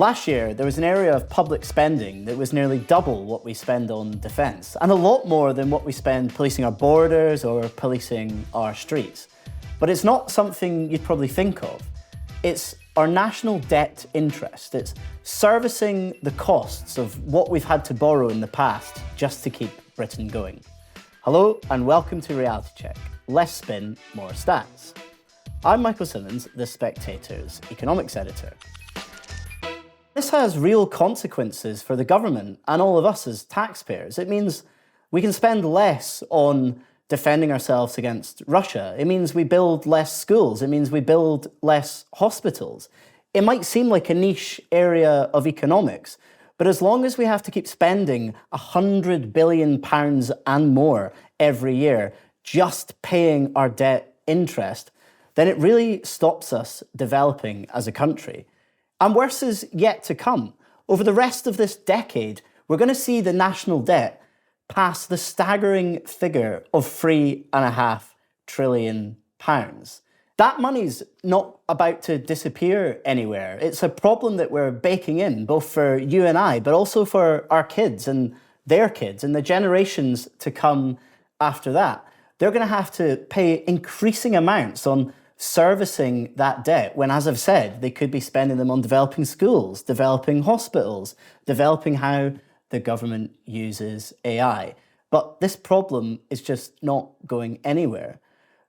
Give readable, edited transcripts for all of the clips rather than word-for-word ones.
Last year, there was an area of public spending that was nearly double what we spend on defence, and a lot more than what we spend policing our borders or policing our streets. But it's not something you'd probably think of. It's our national debt interest. It's servicing the costs of what we've had to borrow in the past just to keep Britain going. Hello and welcome to Reality Check. Less spin, more stats. I'm Michael Simmons, the Spectator's economics editor. This has real consequences for the government and all of us as taxpayers. It means we can spend less on defending ourselves against Russia. It means we build less schools. It means we build less hospitals. It might seem like a niche area of economics, but as long as we have to keep spending £100 billion and more every year just paying our debt interest, then it really stops us developing as a country. And worse is yet to come. Over the rest of this decade, we're going to see the national debt pass the staggering figure of £3.5 trillion. That money's not about to disappear anywhere. It's a problem that we're baking in, both for you and I, but also for our kids and their kids and the generations to come after that. They're going to have to pay increasing amounts on servicing that debt when, as I've said, they could be spending them on developing schools, developing hospitals, developing how the government uses AI. But this problem is just not going anywhere.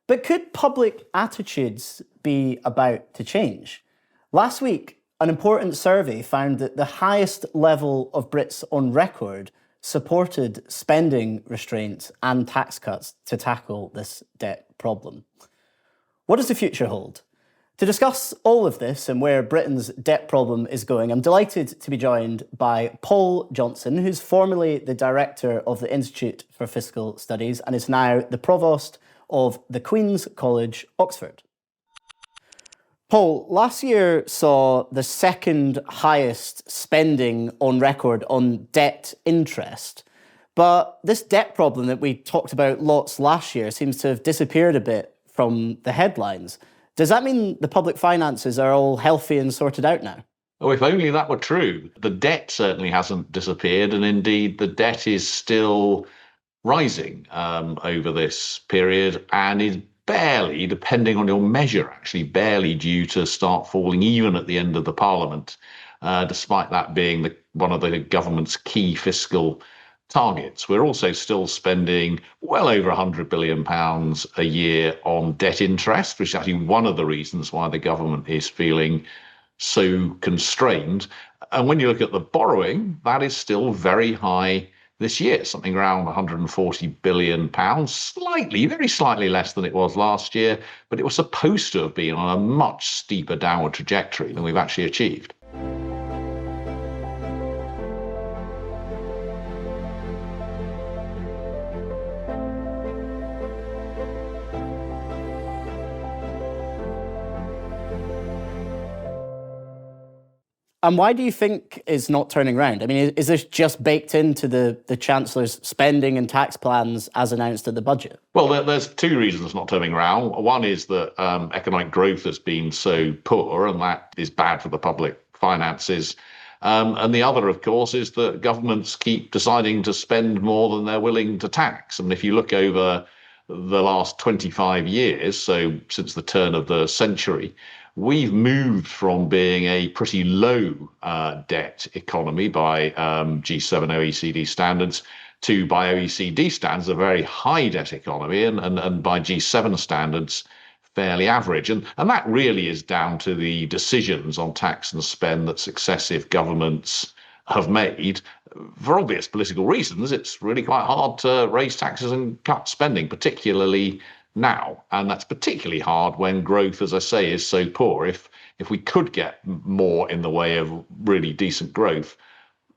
But could public attitudes be about to change? Last week, an important survey found that the highest level of Brits on record supported spending restraints and tax cuts to tackle this debt problem. What does the future hold? To discuss all of this and where Britain's debt problem is going, I'm delighted to be joined by Paul Johnson, who's formerly the director of the Institute for Fiscal Studies and is now the provost of the Queen's College, Oxford. Paul, last year saw the second highest spending on record on debt interest. But this debt problem that we talked about lots last year seems to have disappeared a bit from the headlines. Does that mean the public finances are all healthy and sorted out now? Oh, if only that were true. The debt certainly hasn't disappeared, and indeed the debt is still rising over this period and is barely, depending on your measure, actually barely due to start falling even at the end of the Parliament, despite that being one of the government's key fiscal targets. We're also still spending well over £100 billion a year on debt interest, which is actually one of the reasons why the government is feeling so constrained. And when you look at the borrowing, that is still very high this year, something around £140 billion, very slightly less than it was last year, but it was supposed to have been on a much steeper downward trajectory than we've actually achieved. And why do you think it's not turning around? I mean, is this just baked into the Chancellor's spending and tax plans as announced at the budget? Well, there's two reasons it's not turning around. One is that economic growth has been so poor, and that is bad for the public finances. And the other, of course, is that governments keep deciding to spend more than they're willing to tax. And if you look over the last 25 years, so since the turn of the century, we've moved from being a pretty low debt economy by G7 OECD standards to, by OECD standards, a very high debt economy, and by G7 standards, fairly average. And that really is down to the decisions on tax and spend that successive governments have made. For obvious political reasons, it's really quite hard to raise taxes and cut spending, particularly now. And that's particularly hard when growth, as I say, is so poor. If we could get more in the way of really decent growth,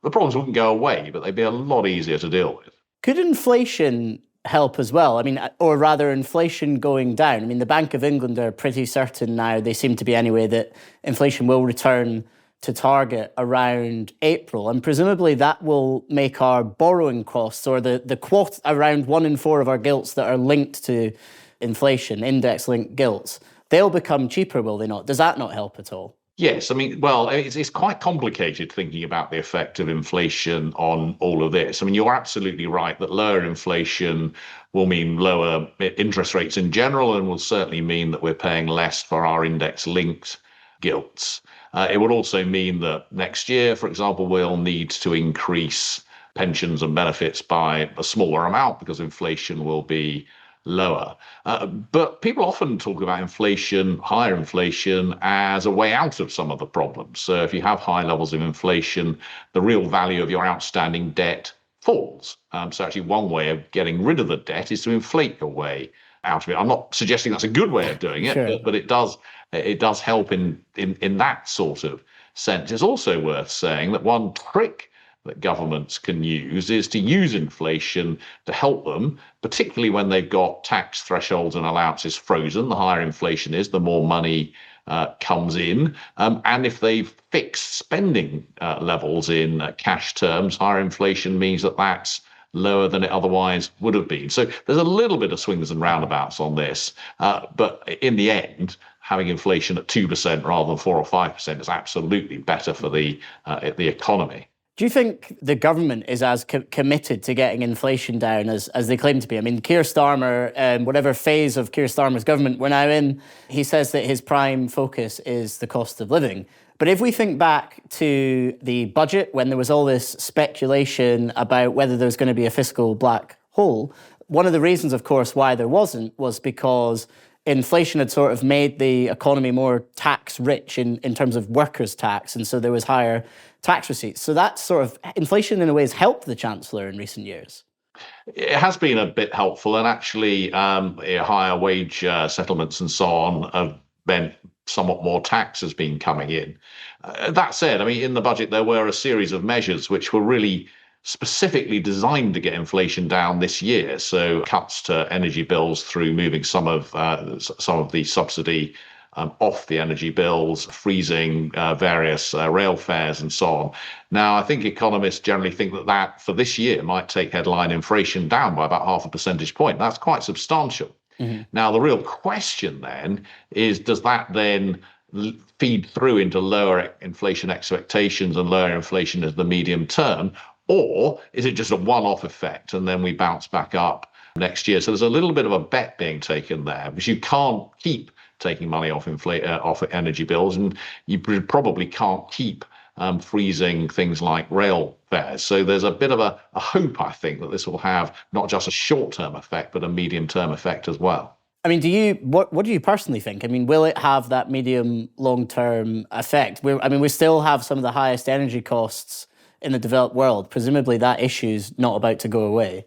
the problems wouldn't go away, but they'd be a lot easier to deal with. Could inflation help as well? I mean, or rather inflation going down? I mean, the Bank of England are pretty certain now, they seem to be anyway, that inflation will return to target around April. And presumably that will make our borrowing costs, or the quote around 1 in 4 of our gilts that are linked to inflation, index-linked gilts, they'll become cheaper, will they not? Does that not help at all? Yes, I mean, well, it's quite complicated thinking about the effect of inflation on all of this. I mean, you're absolutely right that lower inflation will mean lower interest rates in general, and will certainly mean that we're paying less for our index-linked gilts. It would also mean that next year, for example, we'll need to increase pensions and benefits by a smaller amount because inflation will be lower. But people often talk about inflation, higher inflation, as a way out of some of the problems. So if you have high levels of inflation, the real value of your outstanding debt falls. So actually, one way of getting rid of the debt is to inflate your way out of it. I'm not suggesting that's a good way of doing it, Sure. but it does help in that sort of sense. It's also worth saying that one trick that governments can use is to use inflation to help them, particularly when they've got tax thresholds and allowances frozen. The higher inflation is, the more money comes in. And if they've fixed spending levels in cash terms, higher inflation means that that's lower than it otherwise would have been. So there's a little bit of swings and roundabouts on this. But in the end, having inflation at 2% rather than 4 or 5% is absolutely better for the economy. Do you think the government is as committed to getting inflation down as they claim to be? I mean, Keir Starmer, whatever phase of Keir Starmer's government we're now in, he says that his prime focus is the cost of living. But if we think back to the budget, when there was all this speculation about whether there was going to be a fiscal black hole, one of the reasons, of course, why there wasn't was because inflation had sort of made the economy more tax rich in terms of workers' tax. And so there was higher tax receipts. So that sort of inflation in a way has helped the Chancellor in recent years. It has been a bit helpful, and actually higher wage settlements and so on have meant somewhat more tax has been coming in. That said, I mean, in the budget, there were a series of measures which were really specifically designed to get inflation down this year. So cuts to energy bills through moving some of the subsidy off the energy bills, freezing various rail fares and so on. Now, I think economists generally think that for this year might take headline inflation down by about half a percentage point. That's quite substantial. Mm-hmm. Now, the real question then is, does that then feed through into lower inflation expectations and lower inflation as the medium term? Or is it just a one-off effect and then we bounce back up next year? So there's a little bit of a bet being taken there, because you can't keep taking money off energy bills, and you probably can't keep freezing things like rail fares. So there's a bit of a hope, I think, that this will have not just a short-term effect, but a medium-term effect as well. I mean, what do you personally think? I mean, will it have that medium, long-term effect? We still have some of the highest energy costs in the developed world. Presumably that issue's not about to go away.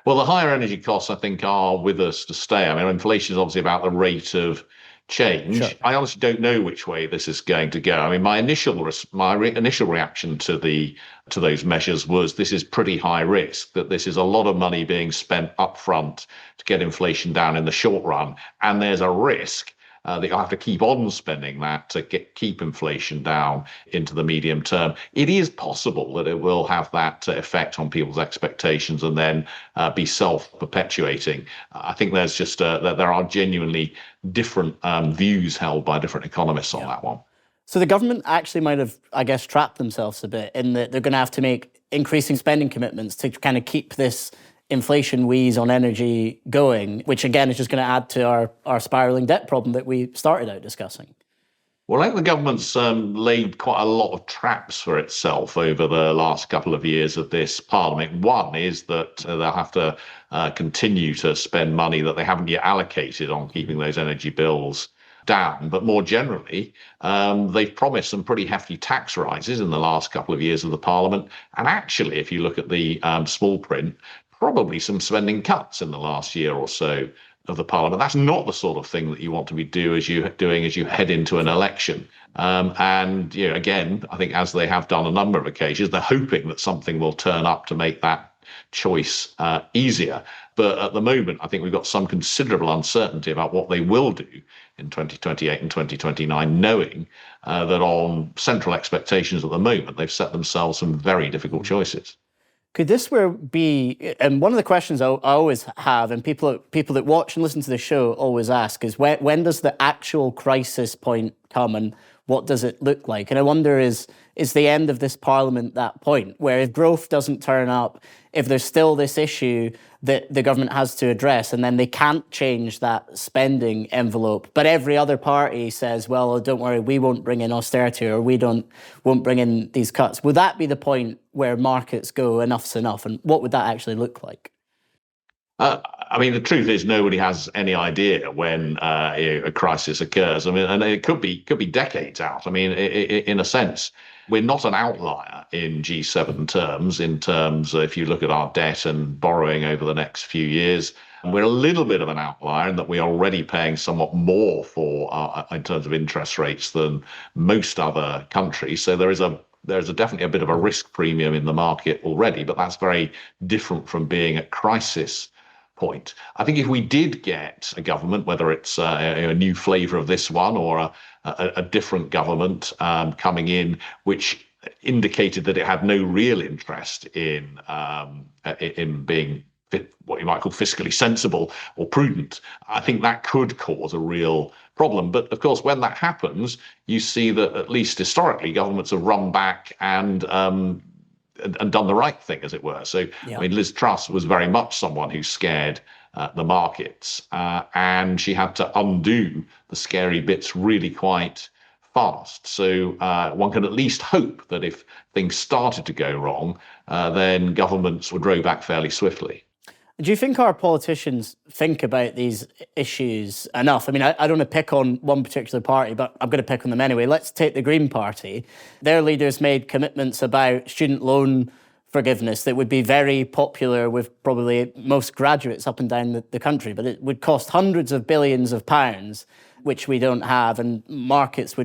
Well, the higher energy costs, I think, are with us to stay. I mean, inflation is obviously about the rate of change. Sure. I honestly don't know which way this is going to go. I mean, my initial reaction to those measures was this is pretty high risk, that this is a lot of money being spent upfront to get inflation down in the short run, and there's a risk that you'll have to keep on spending that to keep inflation down into the medium term. It is possible that it will have that effect on people's expectations and then be self-perpetuating. I think there's just that there are genuinely different views held by different economists on that one. So the government actually might have, I guess, trapped themselves a bit in that they're going to have to make increasing spending commitments to kind of keep this inflation wheeze on energy going, which again is just going to add to our spiralling debt problem that we started out discussing. Well, I think the government's laid quite a lot of traps for itself over the last couple of years of this parliament. One is that they'll have to continue to spend money that they haven't yet allocated on keeping those energy bills down. But more generally, they've promised some pretty hefty tax rises in the last couple of years of the parliament. And actually, if you look at the small print, probably some spending cuts in the last year or so of the parliament. That's not the sort of thing that you want to be doing as you head into an election. And again, I think as they have done a number of occasions, they're hoping that something will turn up to make that choice easier. But at the moment, I think we've got some considerable uncertainty about what they will do in 2028 and 2029, knowing that on central expectations at the moment, they've set themselves some very difficult choices. Could this be, and one of the questions I always have, and people that watch and listen to the show always ask, is when does the actual crisis point come, and what does it look like? And I wonder, is the end of this parliament that point where if growth doesn't turn up, if there's still this issue that the government has to address, and then they can't change that spending envelope, but every other party says, well, don't worry, we won't bring in austerity, or we won't bring in these cuts. Would that be the point where markets go, enough's enough? And what would that actually look like? I mean, the truth is nobody has any idea when a crisis occurs. I mean, and it could be decades out. I mean, in a sense, we're not an outlier in G7 terms. In terms, if you look at our debt and borrowing over the next few years, we're a little bit of an outlier in that we're already paying somewhat more in terms of interest rates than most other countries. So there's definitely a bit of a risk premium in the market already, but that's very different from being at crisis point. I think if we did get a government, whether it's a new flavour of this one or a different government coming in, which indicated that it had no real interest in being what you might call fiscally sensible or prudent, I think that could cause a real problem. But of course, when that happens, you see that at least historically, governments have run back and done the right thing, as it were. So, yeah. I mean, Liz Truss was very much someone who scared the markets, and she had to undo the scary bits really quite fast. So one can at least hope that if things started to go wrong, then governments would row back fairly swiftly. Do you think our politicians think about these issues enough? I mean, I don't want to pick on one particular party, but I'm going to pick on them anyway. Let's take the Green Party. Their leaders made commitments about student loan forgiveness that would be very popular with probably most graduates up and down the country, but it would cost hundreds of billions of pounds, which we don't have, and markets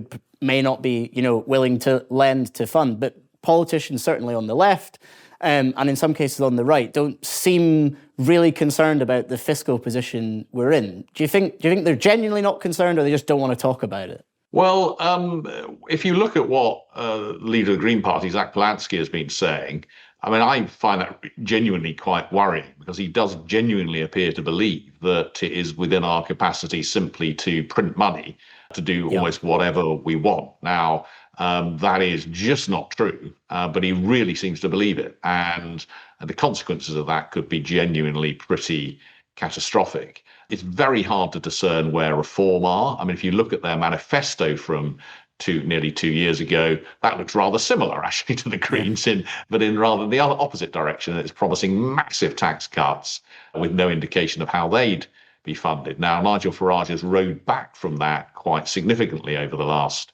may not be, willing to lend to fund. But politicians, certainly on the left, and in some cases on the right, don't seem really concerned about the fiscal position we're in. Do you think they're genuinely not concerned, or they just don't want to talk about it? Well, if you look at what leader of the Green Party, Zach Polanski, has been saying, I mean, I find that genuinely quite worrying, because he does genuinely appear to believe that it is within our capacity simply to print money to do almost whatever we want. Now, that is just not true, but he really seems to believe it. And the consequences of that could be genuinely pretty catastrophic. It's very hard to discern where reform are. I mean, if you look at their manifesto from nearly 2 years ago, that looks rather similar actually to the Greens, but in rather the other opposite direction. It's promising massive tax cuts with no indication of how they'd be funded. Now, Nigel Farage has rode back from that quite significantly over the last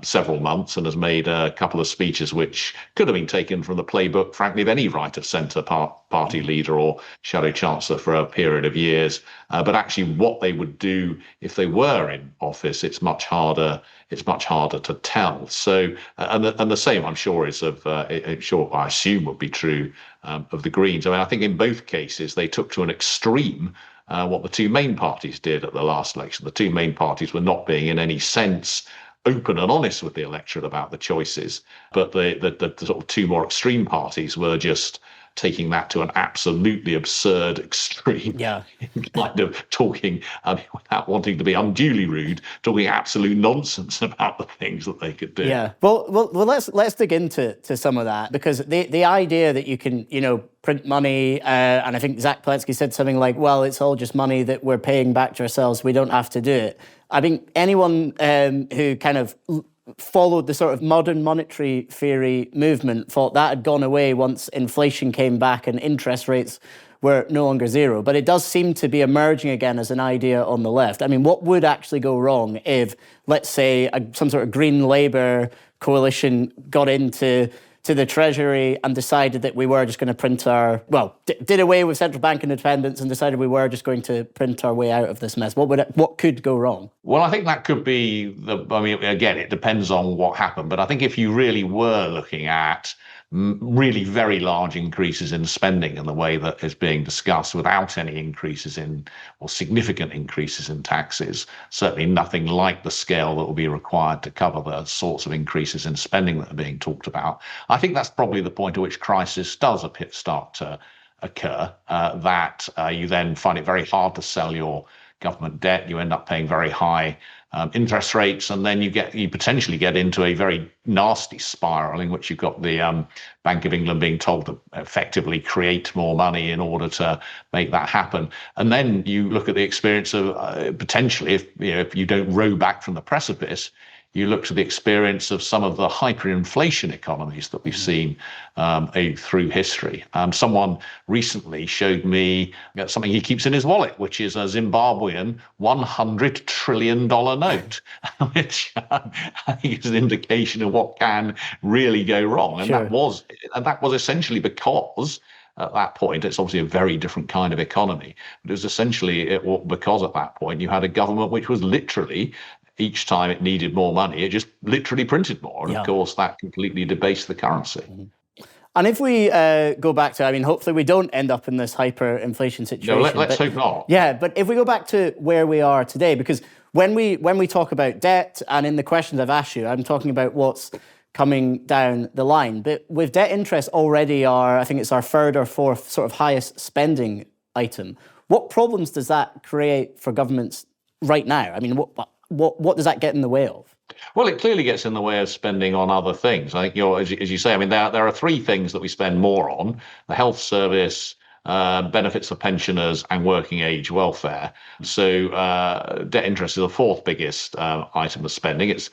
several months, and has made a couple of speeches which could have been taken from the playbook, frankly, of any right of centre party leader or shadow chancellor for a period of years. But actually, what they would do if they were in office, it's much harder. It's much harder to tell. So, and the same, I'm sure, I assume would be true of the Greens. I mean, I think in both cases they took to an extreme what the two main parties did at the last election. The two main parties were not being in any sense open and honest with the electorate about the choices, but the sort of two more extreme parties were just taking that to an absolutely absurd extreme. Kind of talking, without wanting to be unduly rude, talking absolute nonsense about the things that they could do. Well, let's dig into some of that, because the idea that you can, print money, and I think Zach Polanski said something like, well, it's all just money that we're paying back to ourselves, we don't have to do it. I think anyone who kind of followed the sort of modern monetary theory movement thought that had gone away once inflation came back and interest rates were no longer zero. But it does seem to be emerging again as an idea on the left. I mean, what would actually go wrong if, let's say, some sort of Green Labour coalition got into the Treasury and decided that we were just going to print did away with central bank independence and decided we were just going to print our way out of this mess? What could go wrong? Well, I think that could be again, it depends on what happened. But I think if you really were looking at really very large increases in spending in the way that is being discussed without any increases or significant increases in taxes, certainly nothing like the scale that will be required to cover the sorts of increases in spending that are being talked about, I think that's probably the point at which crisis does start to occur, that you then find it very hard to sell your government debt. You end up paying very high interest rates, and then you potentially get into a very nasty spiral in which you've got the Bank of England being told to effectively create more money in order to make that happen. And then you look at the experience of potentially, if you don't row back from the precipice, you look to the experience of some of the hyperinflation economies that we've seen through history. Someone recently showed me something he keeps in his wallet, which is a Zimbabwean $100 trillion note, which I think is an indication of what can really go wrong. And Sure. that was essentially because at that point, it's obviously a very different kind of economy, but it was essentially because at that point you had a government which was literally, each time it needed more money, it just literally printed more. And of course, that completely debased the currency. And if we go back to, hopefully we don't end up in this hyperinflation situation. No, let's hope not. Yeah, but if we go back to where we are today, because when we talk about debt, and in the questions I've asked you, I'm talking about what's coming down the line. But with debt interest already I think it's our third or fourth sort of highest spending item, what problems does that create for governments right now? What does that get in the way of? Well, it clearly gets in the way of spending on other things. I think, as you say, there are three things that we spend more on: the health service, benefits for pensioners, and working age welfare. So debt interest is the fourth biggest item of spending. It's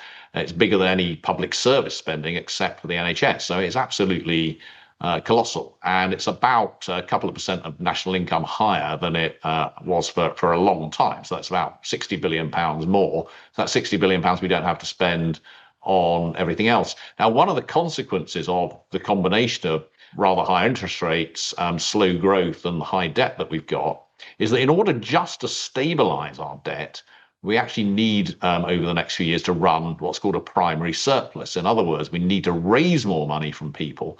bigger than any public service spending except for the NHS. So it's absolutely colossal, and it's about a couple of percent of national income higher than it was for a long time. So that's about £60 billion more. So that's £60 billion we don't have to spend on everything else. Now, one of the consequences of the combination of rather high interest rates, slow growth, and the high debt that we've got is that in order just to stabilize our debt, we actually need over the next few years to run what's called a primary surplus. In other words, we need to raise more money from people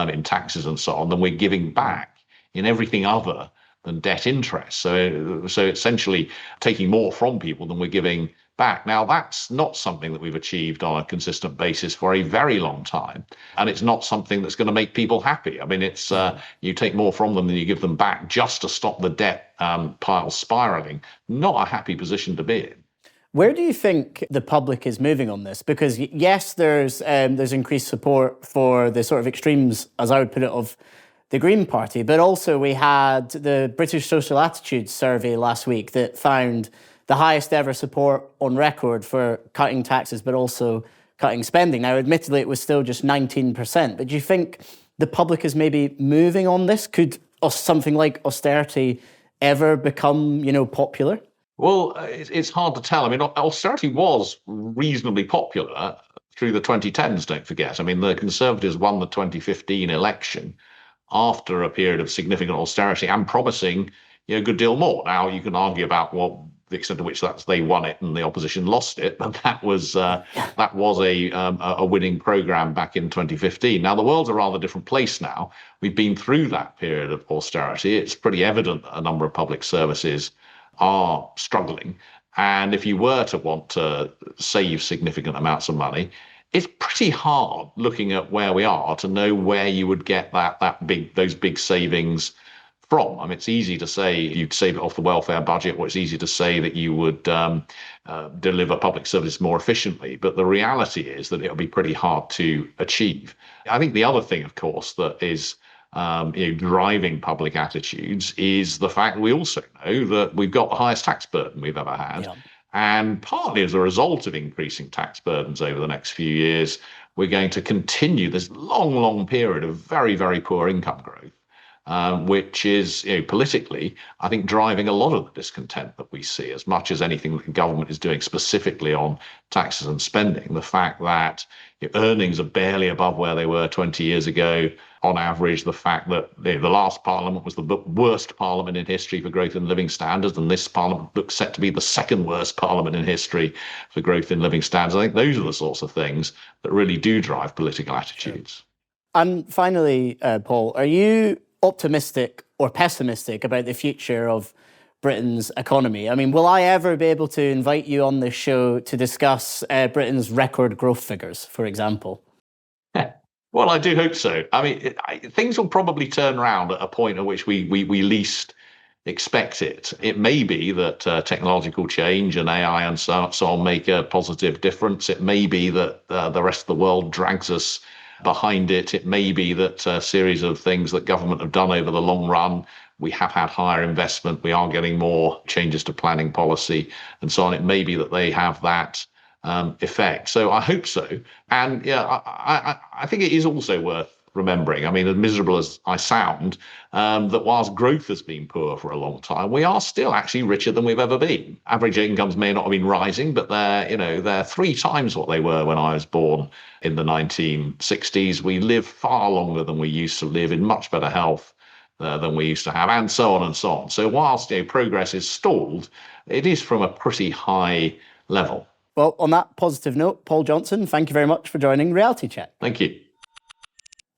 in taxes and so on than we're giving back in everything other than debt interest. So essentially taking more from people than we're giving back. Now, that's not something that we've achieved on a consistent basis for a very long time. And it's not something that's going to make people happy. It's you take more from them than you give them back just to stop the debt pile spiraling. Not a happy position to be in. Where do you think the public is moving on this? Because yes, there's increased support for the sort of extremes, as I would put it, of the Green Party, but also we had the British Social Attitudes survey last week that found the highest ever support on record for cutting taxes, but also cutting spending. Now, admittedly, it was still just 19%, but do you think the public is maybe moving on this? Could something like austerity ever become, popular? Well, it's hard to tell. Austerity was reasonably popular through the 2010s, don't forget. The Conservatives won the 2015 election after a period of significant austerity and promising a good deal more. Now, you can argue about the extent to which they won it and the opposition lost it, but that was a winning programme back in 2015. Now, the world's a rather different place now. We've been through that period of austerity. It's pretty evident that a number of public services are struggling. And if you were to want to save significant amounts of money, it's pretty hard looking at where we are to know where you would get those big savings from. It's easy to say you'd save it off the welfare budget, or it's easy to say that you would deliver public service more efficiently. But the reality is that it'll be pretty hard to achieve. I think the other thing, of course, that is driving public attitudes is the fact that we also know that we've got the highest tax burden we've ever had. Yeah. And partly as a result of increasing tax burdens over the next few years, we're going to continue this long period of very, very poor income growth, which is politically, I think, driving a lot of the discontent that we see. As much as anything that the government is doing specifically on taxes and spending, the fact that earnings are barely above where they were 20 years ago, on average, the fact that the last parliament was the worst parliament in history for growth in living standards, and this parliament looks set to be the second worst parliament in history for growth in living standards. I think those are the sorts of things that really do drive political attitudes. And finally, Paul, are you optimistic or pessimistic about the future of Britain's economy? Will I ever be able to invite you on this show to discuss Britain's record growth figures, for example? Well, I do hope so. Things will probably turn around at a point at which we least expect it. It may be that technological change and AI and so on make a positive difference. It may be that the rest of the world drags us behind it. It may be that a series of things that government have done over the long run, we have had higher investment, we are getting more changes to planning policy and so on. It may be that they have that effect. So I hope so. And yeah, I think it is also worth remembering, I mean, as miserable as I sound, that whilst growth has been poor for a long time, we are still actually richer than we've ever been. Average incomes may not have been rising, but they're 3 times what they were when I was born in the 1960s. We live far longer than we used to live, in much better health than we used to have, and so on and so on. So whilst progress is stalled, it is from a pretty high level. Well, on that positive note, Paul Johnson, thank you very much for joining Reality Check. Thank you.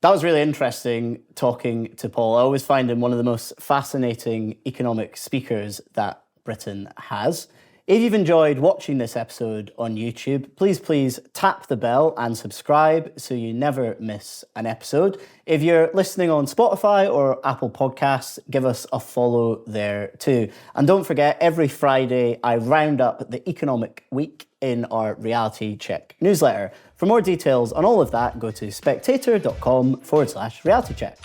That was really interesting talking to Paul. I always find him one of the most fascinating economic speakers that Britain has. If you've enjoyed watching this episode on YouTube, please tap the bell and subscribe so you never miss an episode. If you're listening on Spotify or Apple Podcasts, give us a follow there too. And don't forget, every Friday I round up the economic week in our Reality Check newsletter. For more details on all of that, go to spectator.com/reality check.